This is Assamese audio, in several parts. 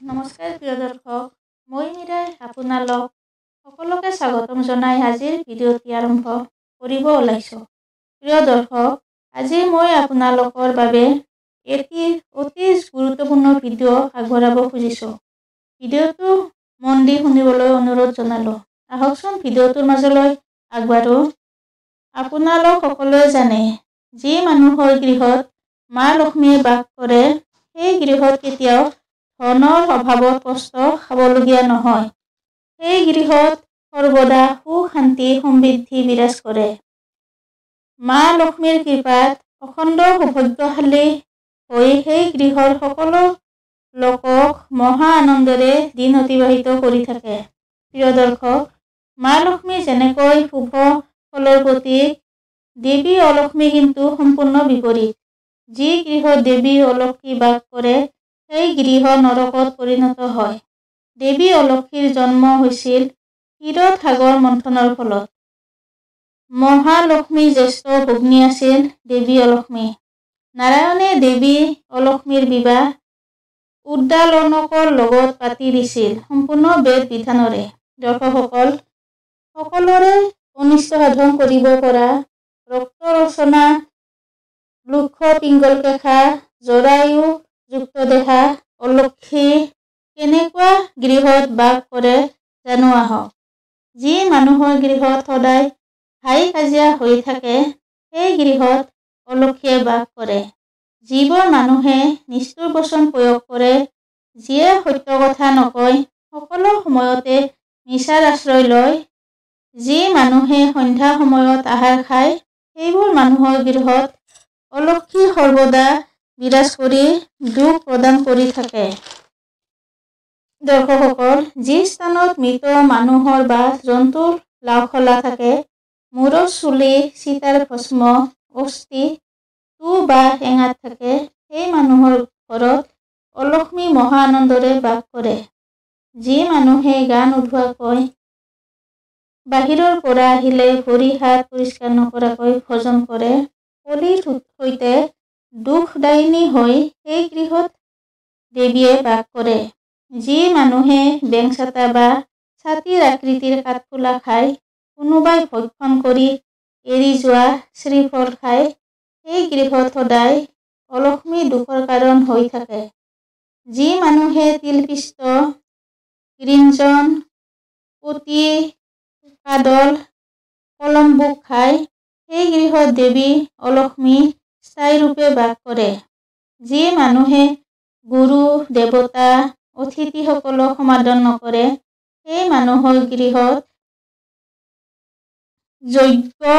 নমস্কাৰ প্ৰিয় দৰ্শক, মই মীৰাই আপোনালোক সকলোকে স্বাগতম জনাই আজিৰ ভিডিঅ'টি আৰম্ভ কৰিব ওলাইছোঁ। প্ৰিয় দৰ্শক, আজি মই আপোনালোকৰ বাবে এটি অতি গুৰুত্বপূৰ্ণ ভিডিঅ' আগবঢ়াব খুজিছোঁ। ভিডিঅ'টো মন দি শুনিবলৈ অনুৰোধ জনালোঁ। আহকচোন ভিডিঅ'টোৰ মাজলৈ আগবাঢ়ো। আপোনালোক সকলোৱে জানে, যি মানুহৰ গৃহত মা লক্ষ্মীয়ে বাস কৰে, সেই গৃহত কেতিয়াও ধনৰ অভাৱত কষ্ট খাবলগীয়া নহয়। সেই গৃহত সৰ্বদা সুখ শান্তি সমৃদ্ধি বিৰাজ কৰে। মা লক্ষ্মীৰ কৃপাত অখণ্ড সৌভাগ্যশালী হৈ সেই গৃহৰ সকলো লোকক মহা আনন্দৰে দিন অতিবাহিত কৰি থাকে। প্ৰিয় দৰ্শক, মা লক্ষ্মী যেনেকৈ শুভ ফলৰ প্ৰতীক, দেৱী অলক্ষ্মী কিন্তু সম্পূৰ্ণ বিপৰীত। যি গৃহত দেৱী অলক্ষ্মী বাস কৰে, সেই গৃহ নৰকত পৰিণত হয়। দেৱী অলক্ষ্মীৰ জন্ম হৈছিল ক্ষীৰত সাগৰ মন্থনৰ ফলত। মহালক্ষ্মীৰ জ্যেষ্ঠ ভগ্নী আছিল দেৱী অলক্ষ্মী। নাৰায়ণে দেৱী অলক্ষ্মীৰ বিবাহ উদ্দালকৰ লগত পাতি দিছিল সম্পূৰ্ণ বেদ বিধানেৰে। দৰ্শকসকল, সকলোৰে অনিষ্ট সাধন কৰিব পৰা ৰক্তৰচনা, লোক্ষ পিংগলকেশা, জৰায়ু যুক্ত দেহা অলক্ষ্মী কেনেকুৱা গৃহত বাস কৰে জানো আহক। যি মানুহৰ গৃহত সদায় হাই কাজিয়া হৈ থাকে, সেই গৃহত অলক্ষ্মীয়ে বাস কৰে। যিবোৰ মানুহে নিষ্ঠুৰ বচন প্ৰয়োগ কৰে, যিয়ে সত্য কথা নকয়, সকলো সময়তে মিছাৰ আশ্ৰয় লয়, যি মানুহে সন্ধ্যা সময়ত আহাৰ খায়, সেইবোৰ মানুহৰ গৃহত অলক্ষ্মী সৰ্বদা বিৰাজ কৰি দুখ প্ৰদান কৰি থাকে। দৰ্শকসকল, যি স্থানত মৃত মানুহৰ বা জন্তুৰ লাওখলা থাকে, মূৰত চুলি, চিতাৰ ভস্ম, অস্থি, টু বা টেঙাত থাকে, সেই মানুহৰ ঘৰত অলক্ষ্মী মহা আনন্দৰে বাস কৰে। যি মানুহে গা নোধোৱাকৈ বাহিৰৰ পৰা আহিলে ভৰি হাত পৰিষ্কাৰ নকৰাকৈ ভোজন কৰে, কলিৰ সৈতে দুখদায়িনী হৈ সেই গৃহত দেৱীয়ে বাস কৰে। যি মানুহে বেংচাটা বা ছাতিৰ আকৃতিৰ কাঠফুলা খায়, কোনোবাই ভক্ষণ কৰি এৰি যোৱা শ্ৰীফল খায়, সেই গৃহত সদায় অলক্ষ্মী দুখৰ কাৰণ হৈ থাকে। যি মানুহে তিলপিষ্ট, গৃঞ্জন, পতি, কাদল, কলম্বুক খায়, সেই গৃহত দেৱী অলক্ষ্মী স্থায়ী ৰূপে বাস কৰে। যি মানুহে গুৰু, দেৱতা, অতিথিসকলক সমাদৰ নকৰে, সেই মানুহৰ গৃহত যজ্ঞ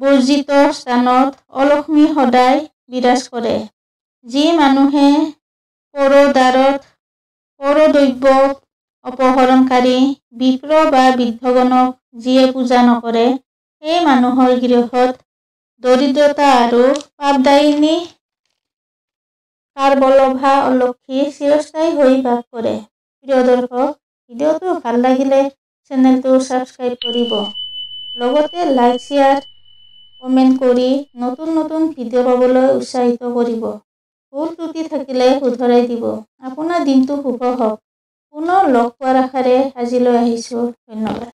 বৰ্জিত স্থানত অলক্ষ্মী সদায় বিৰাজ কৰে। যি মানুহে পৰদ্বাৰত পৰদ্ৰব্য অপহৰণকাৰী, বিপ্ৰ বা বৃদ্ধগণক যিয়ে পূজা নকৰে, সেই মানুহৰ গৃহত দৰিদ্ৰতা আৰু পাপদায়িনী কাৰবলভা অলক্ষ্মী চিৰস্থায়ী হৈ বাস কৰে। প্ৰিয় দৰ্শক, ভিডিঅ'টো ভাল লাগিলে চেনেলটো ছাবস্ক্ৰাইব কৰিব। লগতে লাইক, শ্বেয়াৰ, কমেণ্ট কৰি নতুন নতুন ভিডিঅ' পাবলৈ উৎসাহিত কৰিব। ভুল ত্ৰুটি থাকিলে শুধৰাই দিব। আপোনাৰ দিনটো শুভ হওক। পুনৰ লগ পোৱাৰ আশাৰে আজিলৈ আহিছোঁ। ধন্যবাদ।